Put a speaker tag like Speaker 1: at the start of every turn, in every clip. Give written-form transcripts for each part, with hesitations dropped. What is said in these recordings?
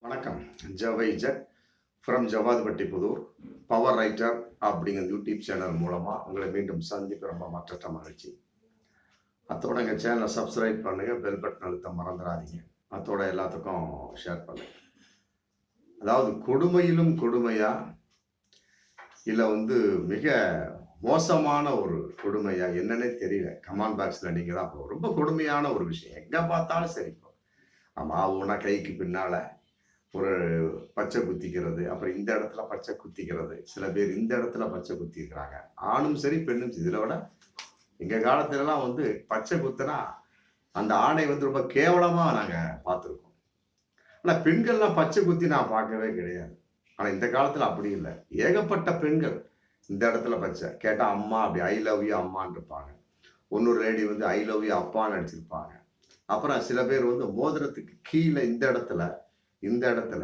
Speaker 1: வணக்கம். ஜவைஜட் from Javadupatti Pudur power writer அப்படிங்கிற YouTube channel மூலமாக உங்களை மீண்டும் சந்திக்க ரொம்ப மற்ற மகிழ்ச்சி. அதோட எங்கள் சேனலை சப்ஸ்கிரைப் பண்ணுங்கள், பெல் பட்டன் அழுத்த மறந்துடாதீங்க. அதோட எல்லாத்துக்கும் ஷேர் பண்ணுங்க. அதாவது கொடுமையிலும் கொடுமையா இல்லை மிக மோசமான ஒரு கொடுமையா என்னன்னே தெரியல. கமெண்ட் பாக்ஸில் நீங்கள் தான் ரொம்ப கொடுமையான ஒரு விஷயம் எங்கே பார்த்தாலும் சரி. ஆமாம், ஒன்றா கைக்கு பின்னால் ஒரு பச்சை குத்திக்கிறது, அப்புறம் இந்த இடத்துல பச்சை குத்திக்கிறது, சில பேர் இந்த இடத்துல பச்சை குத்திக்கிறாங்க. ஆணும் சரி பெண்ணும் சரி. இதில் விட எங்க காலத்துலலாம் பச்சை குத்துனா அந்த ஆணை ரொம்ப கேவலமா நாங்க பார்த்துருக்கோம். ஆனா பெண்கள்லாம் பச்சை குத்தி நான் பார்க்கவே கிடையாது. ஆனா இந்த காலத்துல அப்படி இல்லை. ஏகப்பட்ட பெண்கள் இந்த இடத்துல பச்சை கேட்டா அம்மா அப்படி ஐ லவ் யூ அம்மான்னு இருப்பாங்க. இன்னொரு லேடி ஐ லவ் யூ அப்பான்னு அடிச்சிருப்பாங்க. அப்புறம் சில பேர் மோதிரத்துக்கு கீழே இந்த இடத்துல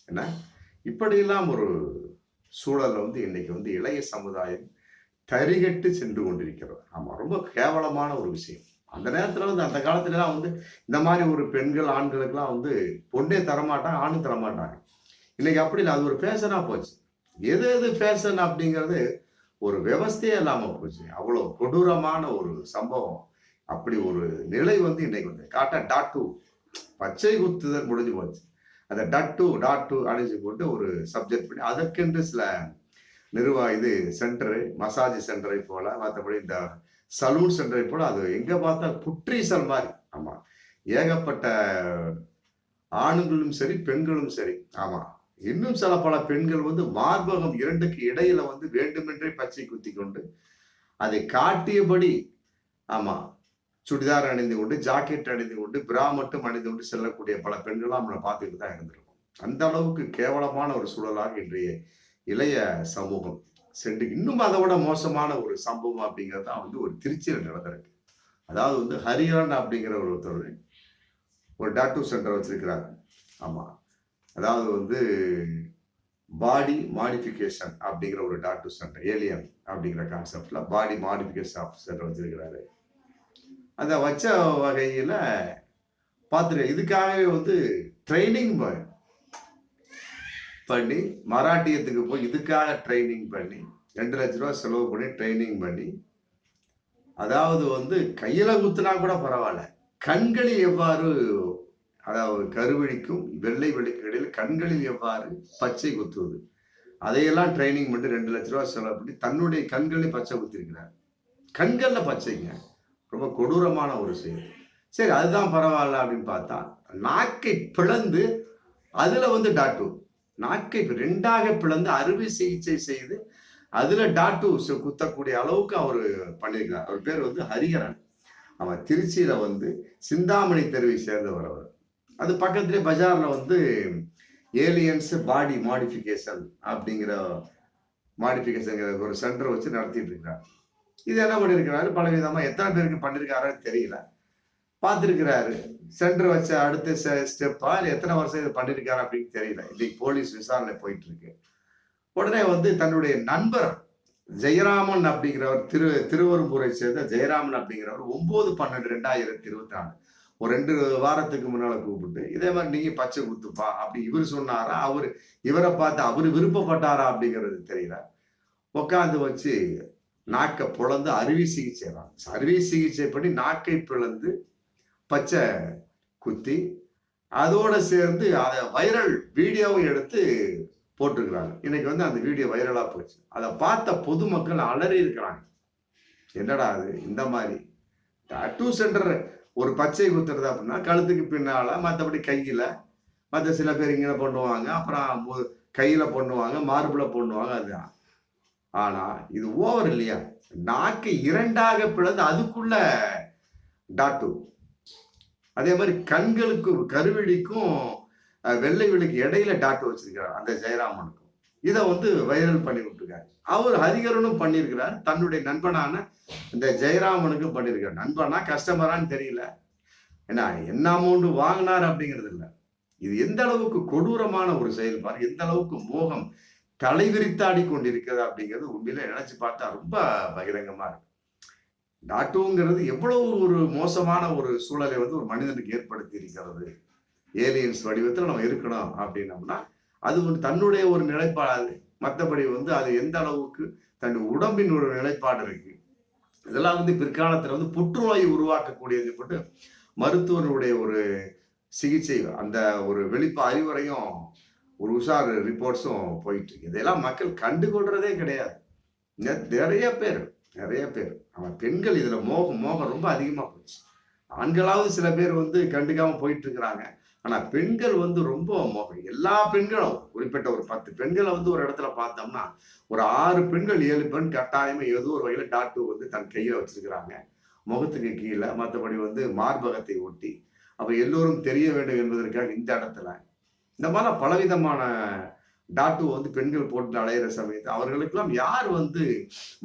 Speaker 1: என்ன இப்படியெல்லாம் ஒரு சூழல் இன்னைக்கு இளைய சமுதாயம் தரிகட்டு சென்று கொண்டிருக்கிறது. ஆமா, ரொம்ப கேவலமான ஒரு விஷயம். அந்த நேரத்துல அந்த காலத்துல எல்லாம் இந்த மாதிரி ஒரு பெண்கள் ஆண்களுக்கெல்லாம் பொண்ணே தரமாட்டாங்க, ஆணும் தரமாட்டாங்க. இன்னைக்கு அப்படி இல்லை, அது ஒரு ஃபேஷனா போச்சு. எது எது ஃபேஷன் அப்படிங்கிறது ஒரு விவஸ்தையே இல்லாம போச்சு. அவ்வளவு கொடூரமான ஒரு சம்பவம். அப்படி ஒரு நிலை இன்னைக்கு காட்ட டாட்டு பச்சை குத்துதல் முடிஞ்சு போச்சு. அந்த டாட்டு அணிஞ்சு போட்டு ஒரு சப்ஜெக்ட் பண்ணி அதற்கென்று சில சென்டரு, மசாஜ் சென்டரை போல, மற்றபடி இந்த சலூன் சென்டரை போல, அது எங்க பார்த்தா புற்றீசல் மாதிரி. ஆமா, ஏகப்பட்ட ஆண்களும் சரி பெண்களும் சரி. ஆமா, இன்னும் சில பல பெண்கள் மார்பகம் இரண்டுக்கு இடையில வேண்டுமென்றே பச்சை குத்தி கொண்டு அதை காட்டியபடி, ஆமா, சுடிதார் அணிந்து கொண்டு, ஜாக்கெட் அணிந்து கொண்டு, பிரா மட்டும் அணிந்து கொண்டு செல்லக்கூடிய பல பெண்கள்லாம் நம்மளை பார்த்துக்கிட்டு தான் இருந்திருக்கும். அந்த அளவுக்கு கேவலமான ஒரு சூழலாக இன்றைய இளைய சமூகம் சென்று, இன்னும் அதை விட மோசமான ஒரு சம்பவம் அப்படிங்கிறது தான் ஒரு திருச்சியில் நடந்திருக்கு. அதாவது ஹரிஹரன் அப்படிங்கிற ஒருத்தர் ஒரு டாட்டூ சென்டர் வச்சிருக்கிறார். ஆமா, அதாவது பாடி மாடிஃபிகேஷன் அப்படிங்கிற ஒரு டாட்டூ சென்டர், ஏலியன் அப்படிங்கிற கான்செப்ட்ல பாடி மாடிஃபிகேஷன் சென்டர் வச்சிருக்கிறாரு. அந்த வச்ச வகையில பார்த்துட்டு இதுக்காகவே ட்ரைனிங் பண்ணி, மராட்டியத்துக்கு போய் இதுக்காக ட்ரைனிங் பண்ணி 2 லட்ச ரூபா செலவு பண்ணி ட்ரைனிங் பண்ணி, அதாவது கையில குத்துனா கூட பரவாயில்ல, கண்களில் எவ்வாறு, அதாவது கருவழிக்கும் வெள்ளை வெளிக்கும் இடையில கண்களில் எவ்வாறு பச்சை குத்துவது, அதையெல்லாம் ட்ரைனிங் பண்ணி 2 லட்ச ரூபா செலவு பண்ணி தன்னுடைய கண்களில் பச்சை குத்திருக்கிறார். கண்கள்ல பச்சைங்க, ரொம்ப கொடூரமான ஒரு செயல். சரி, அதுதான் பரவாயில்ல அப்படின்னு பார்த்தா, நாக்கை பிளந்து அதுல டாட்டூ, நாக்கை 2ஆக பிளந்து அறுவை சிகிச்சை செய்து அதுல டாட்டூ குத்தக்கூடிய அளவுக்கு அவரு பண்ணியிருக்கிறார். அவர் பேர் ஹரிஹரன். அவன் திருச்சியில சிந்தாமணி தெருவை சேர்ந்தவர். அவர் அது பக்கத்திலே பஜார்ல ஏலியன்ஸ் பாடி மாடிஃபிகேஷன் அப்படிங்கிற ஒரு சென்டர் வச்சு நடத்திட்டு இருக்கிறார். இது என்ன பண்ணியிருக்கிறாரு, பல விதமா எத்தனை பேருக்கு பண்ணியிருக்காருன்னு தெரியல, பார்த்துருக்கிறாரு. சென்டர் வச்ச அடுத்த ஸ்டெப்பா எத்தனை வருஷம் இது பண்ணியிருக்காரு அப்படின்னு தெரியல. இன்னைக்கு போலீஸ் விசாரணை போயிட்டு இருக்கு. உடனே தன்னுடைய நண்பர் ஜெயராமன் அப்படிங்கிறவர், திருவெரும்பூரை சேர்ந்த ஜெயராமன் அப்படிங்கிறவர் 9/12/2024 ஒரு 2 வாரத்துக்கு முன்னால கூப்பிட்டு, இதே மாதிரி நீங்க பச்சை குத்துப்பா அப்படி இவர் சொன்னாரா, இவரை பார்த்து அவரு விருப்பப்பட்டாரா அப்படிங்கிறது தெரியல. உட்காந்து வச்சு நாக்கை பிளந்து அறுவை சிகிச்சை பண்ணி நாக்கை பிளந்து பச்சை குத்தி, அதோட சேர்ந்து அதை வைரல் வீடியோவும் எடுத்து போட்டிருக்கிறாங்க. இன்னைக்கு அந்த வீடியோ வைரலா போச்சு. அதை பார்த்த பொதுமக்கள் அலறி இருக்கிறாங்க. என்னடா அது, இந்த மாதிரி டாட்டூ சென்டர் ஒரு பச்சை குத்துறது அப்படின்னா கழுத்துக்கு பின்னால, மற்றபடி கையில, மற்ற சில பேர் இங்கே பண்ணுவாங்க, அப்புறம் கையில பண்ணுவாங்க, மார்புல பண்ணுவாங்க. அதுதான். ஆனா இது ஓவர் இல்லையா? நாக்கை 2ஆக பிளந்து அதுக்குள்ள டாட்டூ. அதே மாதிரி கண்களுக்கு கருவிழிக்கும் வெள்ளை வெளிக்கு இடையில டாட்டூ வச்சிருக்கிறார் அந்த ஜெயராமனுக்கும். இதை வைரல் பண்ணி விட்டுருக்காரு. அவர் ஹரிஹரனும் பண்ணியிருக்கிறார், தன்னுடைய நண்பனான இந்த ஜெயராமனுக்கும் பண்ணியிருக்காரு. நண்பனா கஸ்டமரான்னு தெரியல, ஏன்னா என்ன அமௌண்ட் வாங்கினார் அப்படிங்கிறது இல்லை. இது எந்த அளவுக்கு கொடூரமான ஒரு செயல்பாடு, எந்த அளவுக்கு மோகம் தலைவிரித்தாடி கொண்டிருக்கிறது அப்படிங்கிறது உண்மையில நினைச்சு பார்த்தா ரொம்ப பகிரங்கமா இருக்கு. டாட்டூங்கிறது எவ்வளவு ஒரு மோசமான ஒரு சூழலை ஒரு மனிதனுக்கு ஏற்படுத்தி இருக்கிறது ஏலியன்ஸ் வடிவத்துல நம்ம இருக்கணும் அப்படின்னோம்னா அது தன்னுடைய ஒரு நிலைப்பாடு. மற்றபடி அது எந்த அளவுக்கு தன் உடம்பின் ஒரு நிலைப்பாடு இருக்கு. இதெல்லாம் பிற்காலத்துல புற்றுநோயை உருவாக்கக்கூடியது போட்டு மருத்துவருடைய ஒரு சிகிச்சை அந்த ஒரு அறிவுரையும் ஒரு உஷார் ரிப்போர்ட்ஸும் போயிட்டு இருக்கு. இதெல்லாம் மக்கள் கண்டுகொள்றதே கிடையாது. நிறைய பேர் அவன் பெண்கள் இதுல மோகம் ரொம்ப அதிகமா போச்சு. ஆண்களாவது சில பேர் கண்டுக்காம போயிட்டு இருக்கிறாங்க. ஆனா பெண்கள் ரொம்ப மோகம். எல்லா பெண்களும் குறிப்பிட்ட ஒரு 10 பெண்களை ஒரு இடத்துல பார்த்தோம்னா ஒரு 6 பெண்கள் 7 பெண் கட்டாயமா ஏதோ ஒரு வகையில டாட்டூ தன் கையில வச்சிருக்கிறாங்க. முகத்துக்கு கீழே, மற்றபடி மார்பகத்தை ஒட்டி. அப்ப எல்லோரும் தெரிய வேண்டும் என்பதற்காக இந்த இடத்துல இந்த மாதிரி பலவிதமான டாட்டூ பெண்கள் போட்டு அலையிற சமயத்து அவர்களுக்கெல்லாம் யார்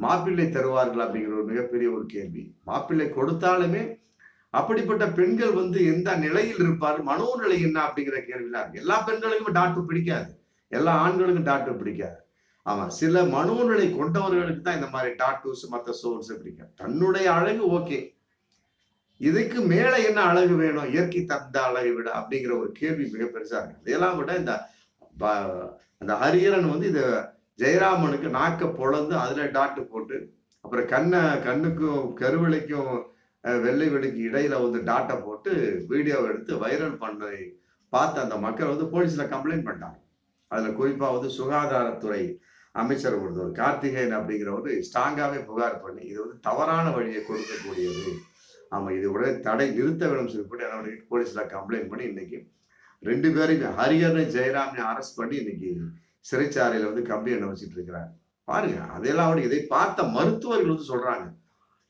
Speaker 1: மாப்பிள்ளை தருவார்கள் அப்படிங்கிற ஒரு மிகப்பெரிய ஒரு கேள்வி. மாப்பிள்ளை கொடுத்தாலுமே அப்படிப்பட்ட பெண்கள் எந்த நிலையில் இருப்பார், மனோநிலை என்ன அப்படிங்கிற கேள்விலாம் இருக்கு. எல்லா பெண்களுக்கும் டாட்டூ பிடிக்காது, எல்லா ஆண்களுக்கும் டாட்டூ பிடிக்காது. ஆமா, சில மனோநிலை கொண்டவர்களுக்கு தான் இந்த மாதிரி டாட்டூஸ் மற்ற சோர்ஸ் பிடிக்காது. தன்னுடைய அழகு ஓகே, இதுக்கு மேல என்ன அழகு வேணும், இயற்கை தந்த அழகை விட அப்படிங்கிற ஒரு கேள்வி மிக பெருசா இருக்கு. இதெல்லாம் விட அந்த ஹரிஹரன் இது ஜெயராமனுக்கு நாக்க பொழந்து அதுல டாட்டு போட்டு, அப்புறம் கண்ணுக்கும் கருவிலைக்கும் வெள்ளை வெளிக்கு இடையில டாட்டை போட்டு வீடியோ எடுத்து வைரல் பண்ணதை பார்த்து அந்த மக்கள் போலீஸ்ல கம்ப்ளைண்ட் பண்ணிட்டாங்க. அதுல குறிப்பா சுகாதாரத்துறை அமைச்சர் ஒருத்தர் கார்த்திகேயன் அப்படிங்கிறவர் ஸ்ட்ராங்காவே புகார் பண்ணி இது தவறான வழியை கொடுக்கக்கூடியது, ஆமா இது உடனே தடை நிறுத்த வேண்டும் சொல்லி போலீஸ்ல கம்ப்ளைண்ட் பண்ணி இன்னைக்கு 2 பேரையும் ஹரிஹரனை ஜெயராமனை அரெஸ்ட் பண்ணி இன்னைக்கு சிறைச்சாலையில கம்பி எண்ண வச்சுட்டு இருக்கிறாங்க. பாருங்க, அதெல்லாம் இதை பார்த்த மருத்துவர்கள் சொல்றாங்க,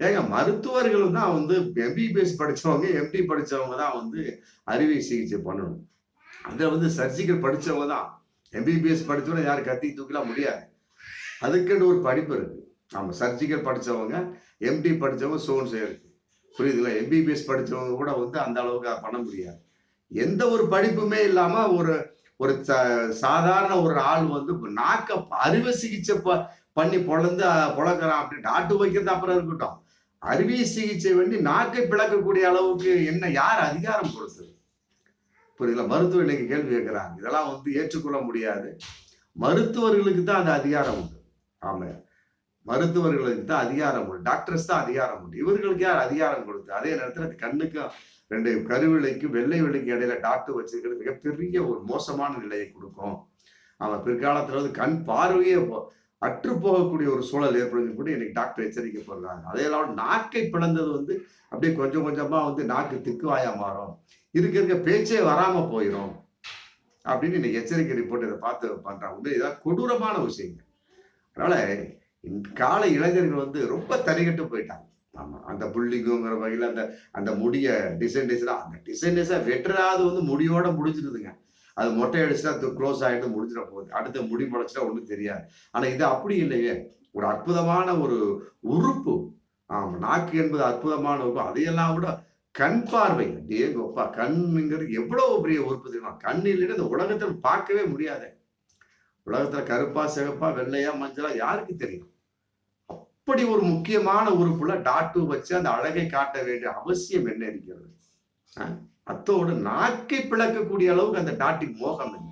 Speaker 1: ஏங்க மருத்துவர்கள் தான் எம்பிபிஎஸ் படிச்சவங்க எம்டி படிச்சவங்க தான் அறுவை சிகிச்சை பண்ணணும். அதுல சர்ஜிக்கல் படிச்சவங்க தான். எம்பிபிஎஸ் படிச்சவங்க யாரும் கத்தி தூக்கலாம் முடியாது, அதுக்குன்னு ஒரு படிப்பு இருக்கு. ஆமா, சர்ஜிக்கல் படிச்சவங்க எம்டி படிச்சவங்க சோன் இருக்கு, புரியுதுங்களா? எம்பிபிஎஸ் படிச்சவங்க கூட அந்த அளவுக்கு பண்ண முடியாது. எந்த ஒரு படிப்புமே இல்லாம ஒரு சாதாரண ஒரு ஆள் நாக்க அறுவை சிகிச்சை பண்ணி பொழக்கிறான் அப்படி டாட்டு வைக்கிறது அப்புறம் இருக்கட்டும், அறுவை சிகிச்சை பண்ணி நாக்கை பிளக்கக்கூடிய அளவுக்கு என்ன யார் அதிகாரம் கொடுத்தது? புரியுதுல? மருத்துவர் இன்னைக்கு கேள்வி கேட்கிறாங்க. இதெல்லாம் ஏற்றுக்கொள்ள முடியாது. மருத்துவர்களுக்கு தான் அந்த அதிகாரம் உண்டு. ஆமா, மருத்துவர்களுக்கு தான் அதிகாரம் உண்டு, டாக்டர்ஸ் தான் அதிகாரம் உண்டு. இவர்களுக்கு யார் அதிகாரம் கொடுத்து? அதே நேரத்தில் கண்ணுக்கும் 2 கருவிலைக்கு வெள்ளை வெள்ளைக்கு இடையில டாட்டு வச்சிருக்கிறது மிகப்பெரிய ஒரு மோசமான நிலையை கொடுக்கும். அவன் பிற்காலத்துல கண் பார்வையே அற்று போகக்கூடிய ஒரு சூழல் ஏற்படுது கூட இன்னைக்கு டாக்டர் எச்சரிக்கை பண்றாங்க. அதையெல்லாம் நாக்கை பிளந்தது அப்படியே கொஞ்சம் கொஞ்சமா நாக்கு திக்குவாயா மாறும், இருக்க பேச்சே வராம போயிடும் அப்படின்னு இன்னைக்கு எச்சரிக்கை ரிப்போர்ட் இதை பார்த்து பண்றாங்க. இதான் கொடூரமான விஷயங்க. அதனால கால இளைஞர்கள் ரொம்ப தனிகட்டு போயிட்டாங்க. ஆமா, அந்த புள்ளிங்குங்கிற வகையில அந்த முடிய டிசைன்ஸா வெட்டுறாது முடியோட முடிஞ்சிருதுங்க. அது மொட்டை அடிச்சுட்டா க்ளோஸ் ஆகிட்டு முடிஞ்சிட போகுது, அடுத்த முடி முளைச்சிட்டா ஒன்றும் தெரியாது. ஆனா இது அப்படி இல்லையே, ஒரு அற்புதமான ஒரு உறுப்பு. ஆமா, நாக்கு என்பது அற்புதமான உறுப்பு. அதையெல்லாம் விட கண் பார்வை, கோப்பா, கண்ணுங்கிறது எவ்வளவு பெரிய உறுப்பு தெரியுமா? கண் இல்லைன்னு இந்த உலகத்துல பார்க்கவே முடியாது. உலகத்துல கருப்பா சிகப்பா வெள்ளையா மஞ்சளா யாருக்கு தெரியும்? அப்படி ஒரு முக்கியமான உறுப்புல டாட்டூ வச்சு அந்த அழகை காட்ட வேண்டிய அவசியம் என்ன இருக்கிறது? அத்தோடு நாக்கை பிளக்கக்கூடிய அளவுக்கு அந்த டாட்டின் மோகம் என்ன?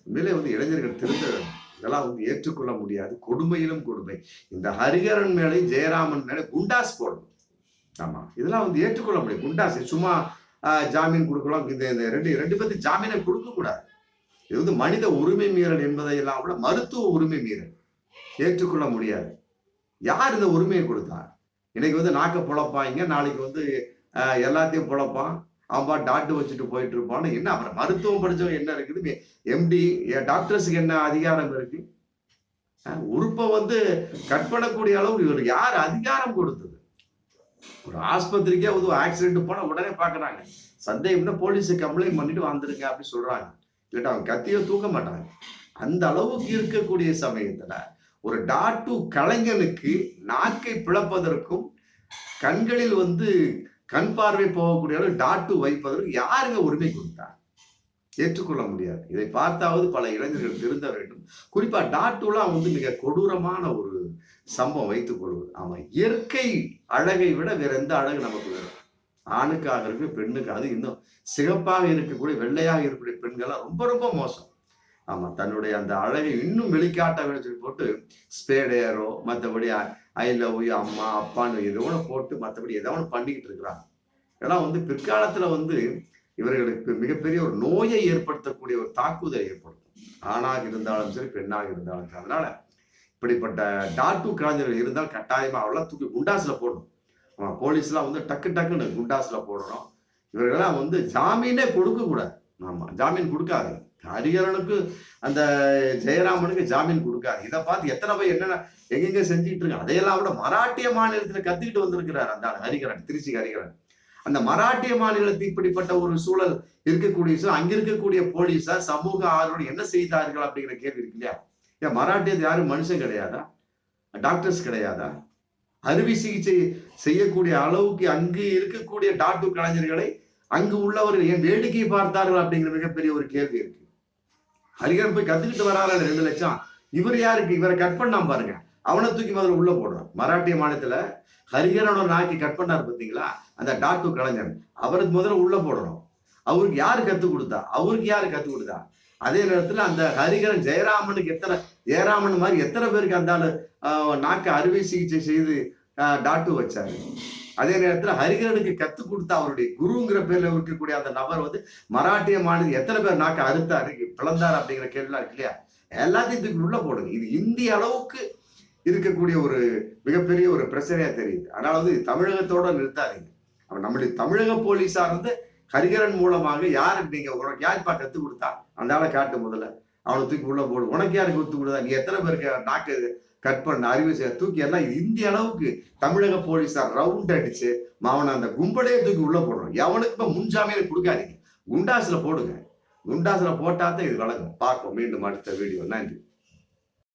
Speaker 1: உண்மையிலே இளைஞர்கள் திருந்த வேண்டும். இதெல்லாம் ஏற்றுக்கொள்ள முடியாது. கொடுமையிலும் கொடுமை. இந்த ஹரிஹரன் மேலே ஜெயராமன் மேலே குண்டாஸ் போடணும். ஆமா, இதெல்லாம் ஏற்றுக்கொள்ள முடியும். குண்டாஸ் சும்மா ஜாமீன் கொடுக்கலாம். இந்த ரெண்டு பேருக்கு ஜாமீனை கொடுக்க கூடாது. இது மனித உரிமை மீறல் என்பதையெல்லாம் கூட மருத்துவ உரிமை மீறல், ஏற்றுக்கொள்ள முடியாது. யார் இந்த உரிமையை கொடுத்தா? இன்னைக்கு நாக்க பொழப்பாங்க, நாளைக்கு எல்லாத்தையும் பொழப்பான், அவன் டாக்டர் வச்சுட்டு போயிட்டு இருப்பான்னு. என்ன அப்புறம் மருத்துவம் படிச்சவங்க என்ன இருக்குது? எம்டி டாக்டர்ஸுக்கு என்ன அதிகாரம் இருக்கு? உறுப்பை கட் பண்ணக்கூடிய அளவு இவருக்கு யார் அதிகாரம் கொடுத்தது? ஒரு ஆஸ்பத்திரிக்கே ஆக்சிடென்ட் போனா உடனே பாக்குறாங்க, சந்தேகம்னா போலீஸு கம்ப்ளைண்ட் பண்ணிட்டு வந்துருங்க அப்படின்னு சொல்றாங்க. இல்லாட்டா அவங்க கத்தியோ தூக்க மாட்டாங்க. அந்த அளவுக்கு இருக்கக்கூடிய சமயத்துல ஒரு டாட்டூ கலைஞனுக்கு நாக்கை பிளப்பதற்கும் கண்களில் கண் பார்வை போகக்கூடிய அளவு டாட்டூ வைப்பதற்கு யாருங்க உரிமை கொடுத்தார்? ஏற்றுக்கொள்ள முடியாது. இதை பார்த்தாவது பல இளைஞர்கள் திருந்த வேண்டும். குறிப்பா டாட்டூலாம் மிக கொடூரமான ஒரு சம்பவம் வைத்துக் கொள்வது. ஆமா, இயற்கை அழகை விட வேற எந்த அழகு நமக்கு வேணும்? ஆணுக்காக இருக்கு, பெண்ணுக்கு. அது இன்னும் சிகப்பாக இருக்கக்கூடிய, வெள்ளையாக இருக்கக்கூடிய பெண்கள்லாம் ரொம்ப ரொம்ப மோசம். ஆமா, தன்னுடைய அந்த அழகை இன்னும் வெளிக்காட்ட வேண்டும் சொல்லி போட்டு ஸ்பேடேரோ, மற்றபடி ஐ லவ் யூ அம்மா அப்பான்னு ஏதோ ஒன்று போட்டு மற்றபடி ஏதோ ஒன்று பண்ணிக்கிட்டு இருக்கிறாங்க. இதெல்லாம் பிற்காலத்துல இவர்களுக்கு மிகப்பெரிய ஒரு நோயை ஏற்படுத்தக்கூடிய ஒரு தாக்குதலை ஏற்படுத்தும். ஆணாக இருந்தாலும் சரி, பெண்ணாக இருந்தாலும் சரி. அதனால இப்படிப்பட்ட டாட்டூ கலைஞர்கள் இருந்தால் கட்டாயமா அவெல்லாம் தூக்கி குண்டாஸ்ல போடணும். போலீஸ்லாம் டக்கு டக்குன்னு குண்டாஸ்ல போடணும். இவர்களெல்லாம் ஜாமீனே கொடுக்க கூடாது. ஆமா, ஜாமீன் கொடுக்காது. ஹரிஹரனுக்கு அந்த ஜெயராமனுக்கு ஜாமீன் கொடுக்காது. இதை பார்த்து எத்தனை பேர் என்னென்ன எங்கெங்க செஞ்சுட்டு இருக்காங்க. அதையெல்லாம் விட மராட்டிய மாநிலத்துல கத்துக்கிட்டு வந்திருக்கிறார் அந்த ஹரிஹரன், திருச்சி ஹரிஹரன். அந்த மராட்டிய மாநிலத்தில் இப்படிப்பட்ட ஒரு சூழல் இருக்கக்கூடிய அங்க இருக்கக்கூடிய போலீஸார் சமூக ஆர்வலர் என்ன செய்தார்கள் அப்படிங்கிற கேள்வி இருக்கு இல்லையா? ஏன் மராட்டியது யாரும் மனுஷன் கிடையாதா? டாக்டர்ஸ் கிடையாதா? அறுவை சிகிச்சை செய்யக்கூடிய அளவுக்கு அங்கு இருக்கக்கூடிய டாக்டர் கலைஞர்களை அங்கு உள்ளவர்கள் ஏன் வேடிக்கை பார்த்தார்கள் அப்படிங்கிற மிகப்பெரிய ஒரு கேள்வி இருக்கு. ஹரிஹரன் போய் கத்துக்கிட்டு வராரு 2 லட்சம். இவர் யாருக்கு? இவரை கட் பண்ணா பாருங்க, அவனை தூக்கி முதல்ல உள்ள போடுறான். மராட்டிய மாநிலத்துல ஹரிஹரனோட நாக்கி கட் பண்ணாரு பார்த்தீங்களா, அந்த டாட்டு கலைஞர், அவருக்கு முதல்ல உள்ள போடணும். அவருக்கு யாரு கத்துக் கொடுத்தா? அதே நேரத்துல அந்த ஹரிஹரன் ஜெயராமனுக்கு ஜெயராமன் மாதிரி எத்தனை பேருக்கு அந்த நாக்க அறுவை சிகிச்சை செய்து டாட்டு வச்சாரு. அதே நேரத்துல ஹரிஹரனுக்கு கத்துக் கொடுத்த அவருடைய குருங்கிற பேர்ல இருக்கக்கூடிய அந்த நபர் மராட்டிய மாநிலம் எத்தனை பேர் நாக்க அறுத்தாரு, பிளந்தாரு அப்படிங்கிற கேள்விலாம் இருக்கு இல்லையா? எல்லாத்தையும் தூக்கி உள்ள போடுங்க. இது இந்திய அளவுக்கு இருக்கக்கூடிய ஒரு மிகப்பெரிய ஒரு பிரச்சனையா தெரியுது. அதனால தமிழகத்தோட நிறுத்தாதீங்க. நம்மளுடைய தமிழக போலீஸார் ஹரிஹரன் மூலமாக யாருக்கு நீங்க உனக்கு யாருப்பா கத்துக் கொடுத்தா அந்த ஆளை காட்டு, முதல்ல அவனை தூக்கி உள்ள போடு. உனக்கு யாருக்கு கத்துக் கொடுத்தா? நீ எத்தனை பேருக்கு நாக்கு கட் பண்ண அறிவு தூக்கி எல்லாம் இந்திய அளவுக்கு தமிழக போலீஸார் ரவுண்ட் அடிச்சு அவனை அந்த கும்பலையே தூக்கி உள்ள போடுறோம். எவனுக்கு முன்ஜாமீனை கொடுக்காதீங்க, குண்டாஸ்ல போடுங்க. குண்டாஸ்ல போட்டாதான் இது வழங்கும். பார்ப்போம் மீண்டும் அடுத்த வீடியோ. நன்றி.